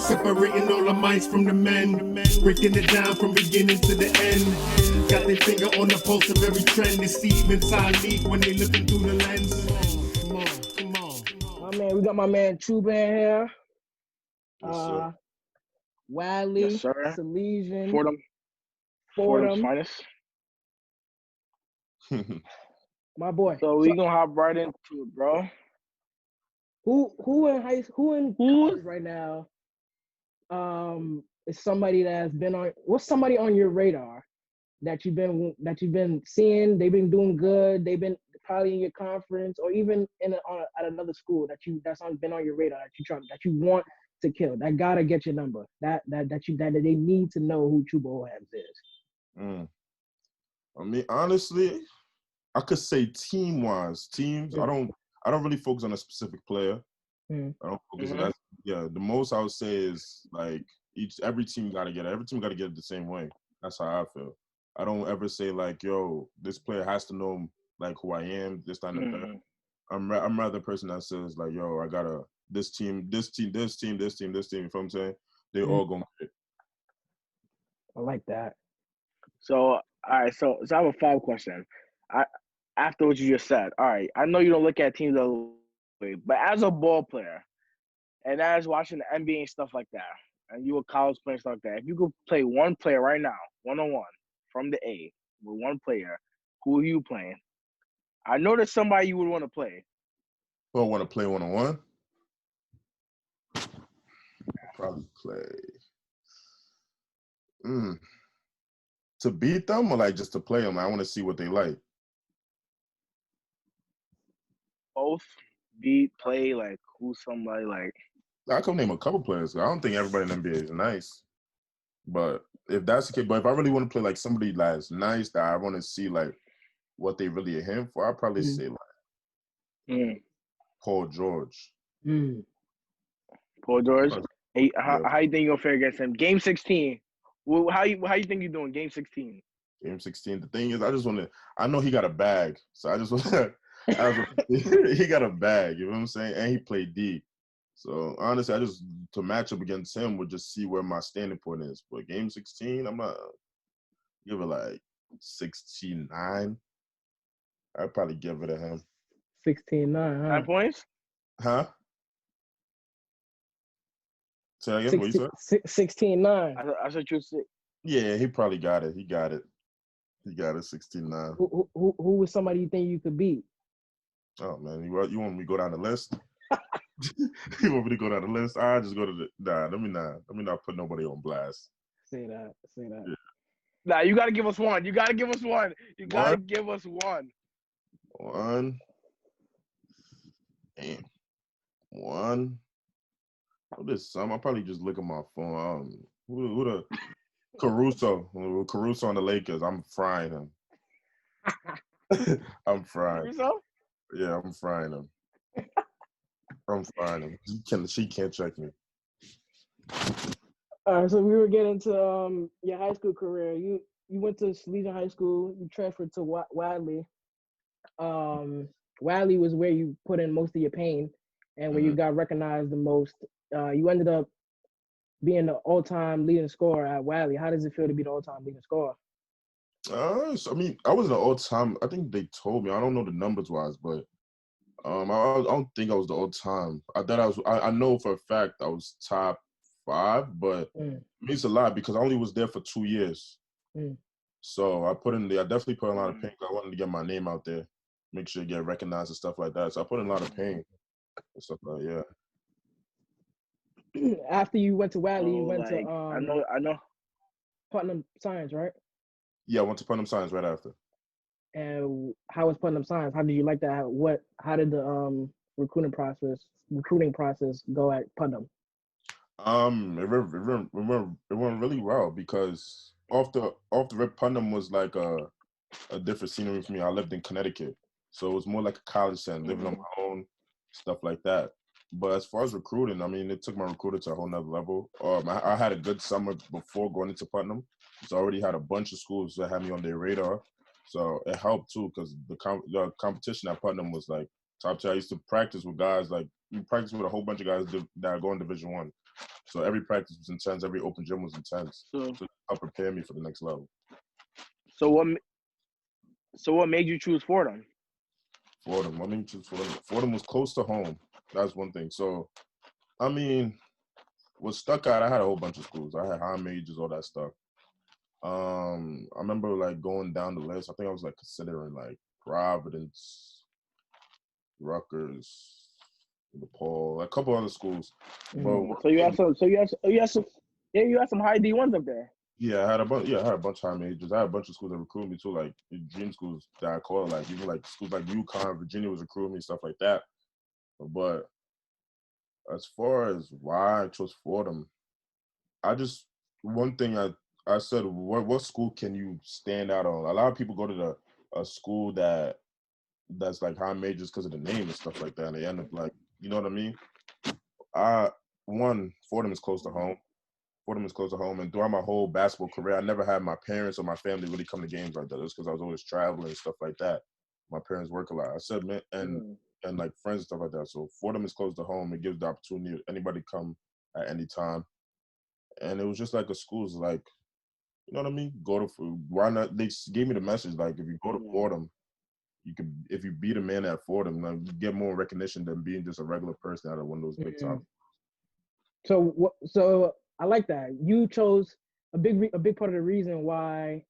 Separating all the mice from the men, breaking it down from beginning to the end. Got their finger on the pulse of every trend. They see inside leak when they looking through the lens. Come on. My man, we got my man Chuba in here. Yes, sir. Wiley, Yes, sir. Salesian, Fordham's Fordham, finest. my boy. So we gonna hop right into it, bro. Who in college right now? Is somebody that's been on. What's somebody on your radar that you've been seeing? They've been doing good. They've been probably in your conference or even at another school that's been on your radar that you want to kill. That gotta get your number. That they need to know who Chuba Ohams is. I mean, honestly, I could say teams. I don't really focus on a specific player. I don't focus on that. Yeah, the most I would say is like every team got to get it. Every team got to get it the same way. That's how I feel. I don't ever say like, yo, this player has to know like who I am, this time and that. I'm rather the person that says like, yo, I gotta this team. You know what I'm saying? They all gonna get it. I like that. So all right, so I have a follow-up question. After what you just said, all right, I know you don't look at teams the way, but as a ball player, and as watching the NBA and stuff like that, and you a college player and stuff like that, if you could play one player right now, 1-on-1, from the A, with one player, who are you playing? I know there's somebody you would want to play. Who I want to play 1-on-1? Probably play. To beat them or like just to play them? I want to see what they like. Both, beat, play, like who's somebody like. I can name a couple players. I don't think everybody in the NBA is nice. But if that's the case, but if I really want to play like somebody that's nice that I want to see like what they really are him for, I'd probably say like Paul George. Paul George. Hey, how you think you're gonna fare against him? Game 16. Well, how you think you're doing? Game 16. Game 16. The thing is, I know he got a bag, so I just want to. He got a bag. You know what I'm saying? And he played deep. So honestly, to match up against him would just see where my standing point is. But game 16, I'm not give it like 69. I'd probably give it to him. 16-9, huh? 9 points? Huh? Say again, what you said? 16-9. I said you said. Yeah, he probably got it. He got it. 16-9. Who was somebody you think you could beat? Oh man, you want me to go down the list? You want me to go down the list? I just go to let me not put nobody on blast. Say that. Yeah. Nah, you gotta give us one. You gotta give us one. One. Damn. One. Oh, there's some. I'll probably just look at my phone. Who the Caruso on the Lakers. I'm frying him. I'm frying. Caruso? Yeah, I'm frying him. She can't check me. All right, so we were getting to your high school career. You went to Salesian High School. You transferred to Wiley. Wiley was where you put in most of your pain and where you got recognized the most. You ended up being the all-time leading scorer at Wiley. How does it feel to be the all-time leading scorer? I mean, I wasn't the all-time. I think they told me. I don't know the numbers-wise, but I don't think I was the all-time. I know for a fact I was top 5, but it means a lot because I only was there for 2 years. So I definitely put in a lot of pain. I wanted to get my name out there, make sure you get recognized and stuff like that. So I put in a lot of pain and stuff like that. Yeah. After you went to Wiley, you went to I know. Putnam Science, right? Yeah, I went to Putnam Science right after. And how was Putnam Science? How did you like that? How did the recruiting process go at Putnam? It went really well because off the rip, Putnam was like a different scenery for me. I lived in Connecticut, so it was more like a college setting, living on my own, stuff like that. But as far as recruiting, I mean, it took my recruiter to a whole nother level. I had a good summer before going into Putnam, so I already had a bunch of schools that had me on their radar. So it helped too because the competition at Putnam was like top tier. I used to practice with guys you practice with a whole bunch of guys that are going Division I. So every practice was intense. Every open gym was intense. So To help prepare me for the next level. so what made you choose Fordham? Fordham. I mean, Fordham was close to home. That's one thing. So, I mean, was stuck out. I had a whole bunch of schools. I had high majors, all that stuff. I remember like going down the list. I think I was like considering like Providence, Rutgers, DePaul, a couple other schools. But So you had some high D1s up there. yeah, I had a bunch. Yeah, I had a bunch of high majors. I had a bunch of schools that recruited me too, like dream schools that I call like even like schools like UConn, Virginia was recruiting me, stuff like that. But as far as why I chose Fordham, I just one thing I said, what school can you stand out on? A lot of people go to a school that's like high majors because of the name and stuff like that, and they end up like, you know what I mean? Fordham is close to home. Fordham is close to home, and throughout my whole basketball career, I never had my parents or my family really come to games like that. That's because I was always traveling and stuff like that. My parents work a lot. I said, man, and like friends and stuff like that. So Fordham is close to home. It gives the opportunity of anybody to come at any time. And it was just like a school's like, you know what I mean? Why not? They gave me the message like, if you go to Fordham, you could, if you beat a man at Fordham, like, you get more recognition than being just a regular person out of one of those big time. So I like that. You chose a big part of the reason why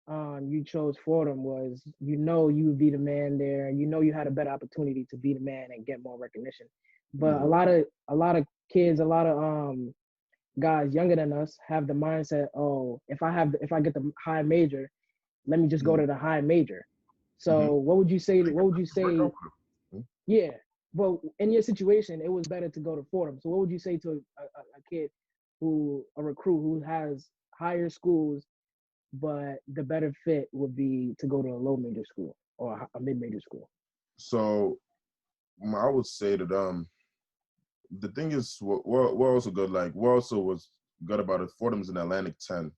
you chose Fordham was you would be the man there. You had a better opportunity to be the man and get more recognition. But a lot of kids, a lot of guys younger than us have the mindset, oh, if I get the high major, let me just go to the high major. So what would you say? Yeah, but in your situation, it was better to go to Fordham. So what would you say to a kid a recruit who has higher schools, but the better fit would be to go to a low major school or a mid major school? So I would say that the thing is, we're also good. Like, what also was good about it, Fordham's in Atlantic 10.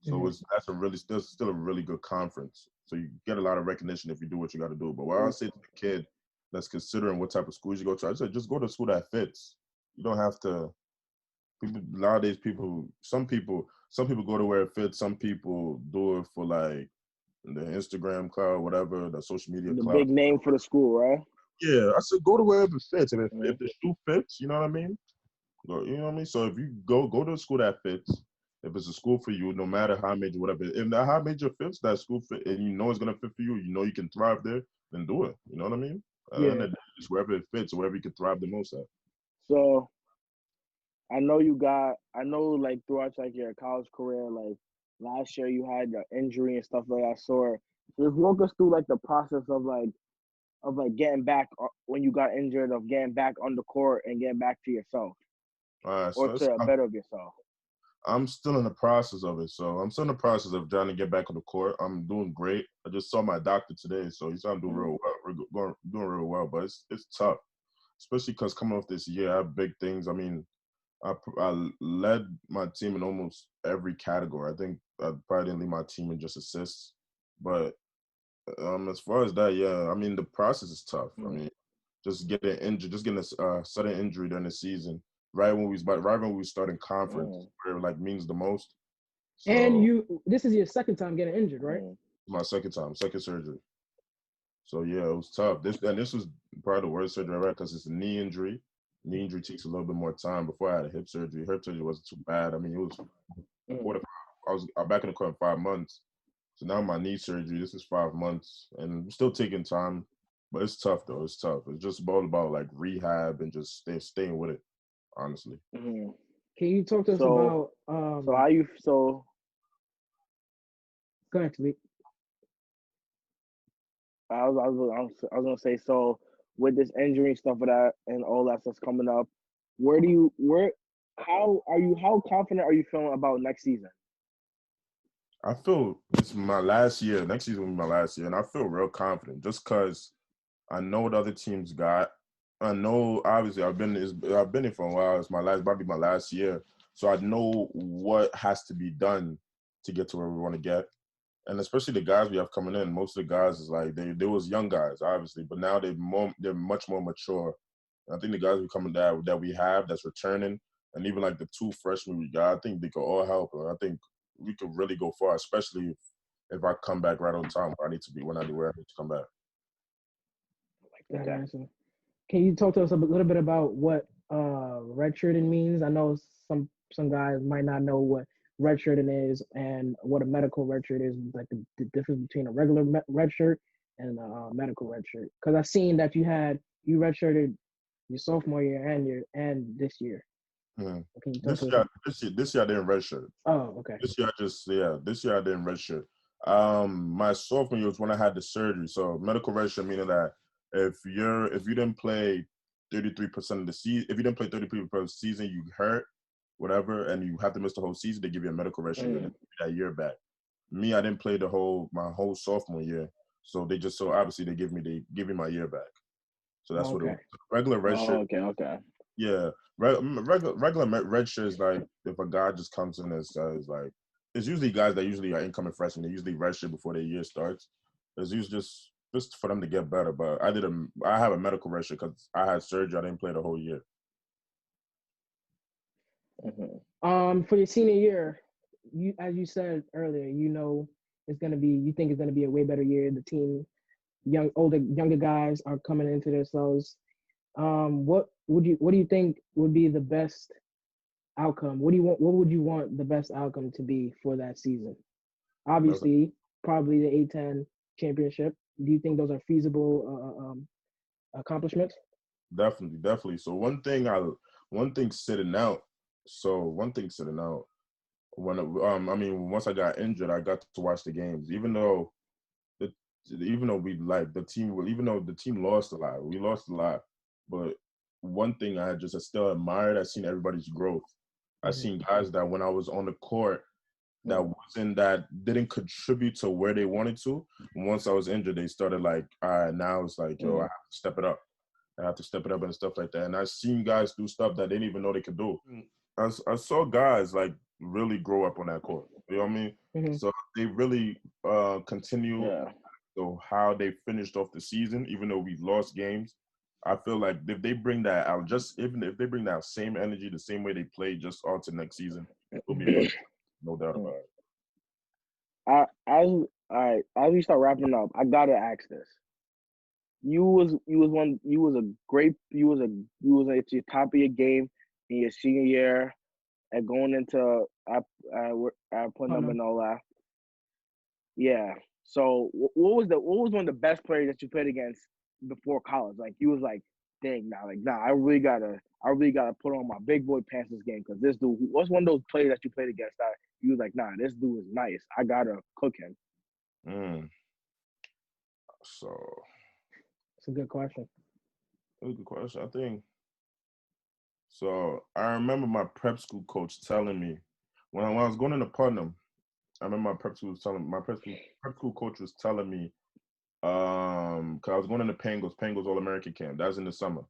So that's still a really good conference. So you get a lot of recognition if you do what you got to do. But what I say to the kid that's considering what type of schools you go to, I say just go to a school that fits. You don't have to. Nowadays, some people go to where it fits. Some people do it for like the Instagram cloud, whatever, the social media The cloud. big name for the school, right? Yeah, I said go to wherever it fits. And if the shoe fits, you know what I mean? You know what I mean? So if you go to a school that fits, if it's a school for you, no matter how major, whatever, if that high major fits, that school fit, and you know it's gonna fit for you, you know you can thrive there, then do it. You know what I mean? And then just wherever it fits, wherever you can thrive the most at. So I know like throughout like your college career, like last year you had your injury and stuff like that. So just walk us through like the process of getting back when you got injured, of getting back on the court and getting back to yourself, or to a better of yourself. I'm still in the process of it. So I'm still in the process of trying to get back on the court. I'm doing great. I just saw my doctor today, so he said I'm doing real well. We're doing real well, but it's tough, especially because coming off this year, I have big things. I mean, I led my team in almost every category. I think I probably didn't lead my team in just assists, but as far as that, yeah, I mean the process is tough. I mean, just getting injured, just getting a sudden injury during the season, right when we starting conference, where it like means the most. So, and this is your second time getting injured, right? My second surgery. So yeah, it was tough. This was probably the worst surgery I had because it's a knee injury. Knee injury takes a little bit more time. Before I had a hip surgery. Hip surgery wasn't too bad. I mean, it was I was back in the court in 5 months. So now my knee surgery, this is 5 months, and I'm still taking time, but it's tough though. It's tough. It's just all about like rehab and just staying with it, honestly. Can you talk to us about So how you Go ahead, Talik. I was gonna say, so with this injury stuff of that and all that stuff's coming up, how confident are you feeling about next season? I feel it's my last year. Next season will be my last year, and I feel real confident just because I know what other teams got. I know, obviously, I've been here for a while. It's probably my last year, so I know what has to be done to get to where we want to get. And especially the guys we have coming in, most of the guys is like they was young guys, obviously, but now they're much more mature. And I think the guys we coming that we have that's returning, and even like the 2 freshmen we got, I think they could all help. I think we could really go far, especially if I come back right on time where I need to be, when I need to come back. That answer. Can you talk to us a little bit about what redshirting means? I know some guys might not know what redshirting is and what a medical redshirt is, like the difference between a regular redshirt and a medical redshirt. Because I've seen that you redshirted your sophomore year and this year. Mm-hmm. Can you talk This year I didn't redshirt. Oh, okay. This year I didn't redshirt. My sophomore year was when I had the surgery. So medical redshirt meaning that if you didn't play 33% of the season, if you didn't play 33% of the season, you hurt, whatever, and you have to miss the whole season, they give you a medical redshirt. You get that year back. Me, I didn't play my whole sophomore year, so obviously they give me my year back. So that's what it was. Regular redshirt. Okay. Yeah, regular redshirt is like if a guy just comes in and says like, it's usually guys that usually are incoming freshmen. They usually redshirt before their year starts. It's usually just for them to get better. But I have a medical redshirt because I had surgery. I didn't play the whole year. Mm-hmm. For your senior year, as you said earlier, you think it's gonna be a way better year. The team, younger guys are coming into themselves. What do you think would be the best outcome? What would you want the best outcome to be for that season? Obviously, probably the A10 championship. Do you think those are feasible accomplishments? Definitely. So one thing sitting out. When once I got injured, I got to watch the games. Even though the team lost a lot, we lost a lot. But one thing I still admired, I seen everybody's growth. I seen guys that when I was on the court that didn't contribute to where they wanted to. Once I was injured, they started like, all right, now it's like, yo, I have to step it up. I have to step it up and stuff like that. And I seen guys do stuff that they didn't even know they could do. I saw guys like really grow up on that court. You know what I mean? Mm-hmm. So they really continue. Yeah. So how they finished off the season, even though we lost games, I feel like if they bring that out, even if they bring that same energy, the same way they played, just on to next season, it'll be good. No doubt about it. As we start wrapping up, I gotta ask this. You was at your top of your game in your senior year and going into Putnam and all that. Yeah. So what was one of the best players that you played against before college? Like you was like, dang, I really gotta put on my big boy pants this game because this dude. What's one of those players that you played against that you was like, nah, this dude is nice. I gotta cook him. So it's a good question. That's a good question. I think. So I remember my prep school coach telling me when I was going into Putnam. I remember my prep school coach was telling me, because I was going into Pangos All-American camp. That was in the summer.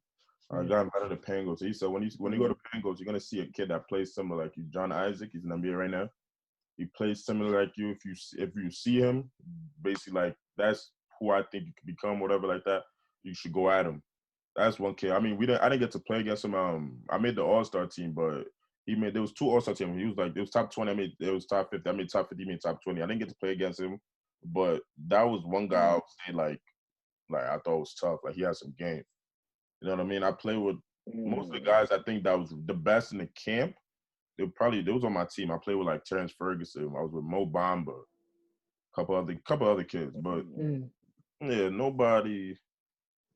I got invited to Pangos. He said when you go to Pangos, you're gonna see a kid that plays similar like you. John Isaac, he's in the NBA right now. He plays similar like you. If you see him, basically like that's who I think you could become, whatever like that. You should go at him. That's one kid. I mean, I didn't get to play against him. I made the All-Star team, but there was 2 All-Star teams. He was like, it was top 20. It was top 50. I made top 50. He made top 20. I didn't get to play against him, but that was one guy I would say like I thought was tough. Like he had some game. You know what I mean? I played with most of the guys I think that was the best in the camp. They was on my team. I played with like Terrence Ferguson. I was with Mo Bamba, couple other kids, but yeah, nobody.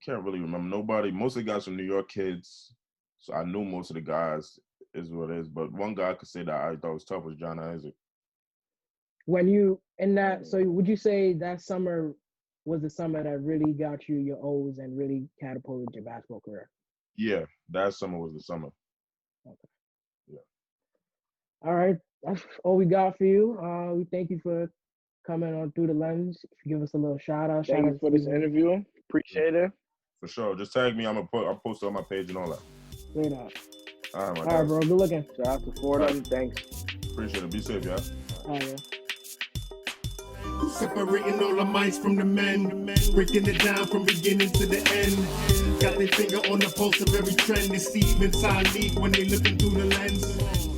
Can't really remember nobody. Most of the guys from New York kids, so I knew most of the guys is what it is. But one guy I could say that I thought was tough was John Isaac. When you so would you say that summer was the summer that really got you your O's and really catapulted your basketball career? Yeah, that summer was the summer. Okay. Yeah. All right, that's all we got for you. We thank you for coming on Through the Lens. Give us a little shout out. Thank you for this interview. Appreciate it. For sure. Just tag me. I'll post it on my page and all that. Straight up. All right, bro. Good looking. Shout out to Fordham. Thanks. Appreciate it. Be safe, y'all. All right, yeah. Separating all the mice from the men, breaking it down from beginning to the end. Got their finger on the pulse of every trend. They see inside league when they looking through the lens.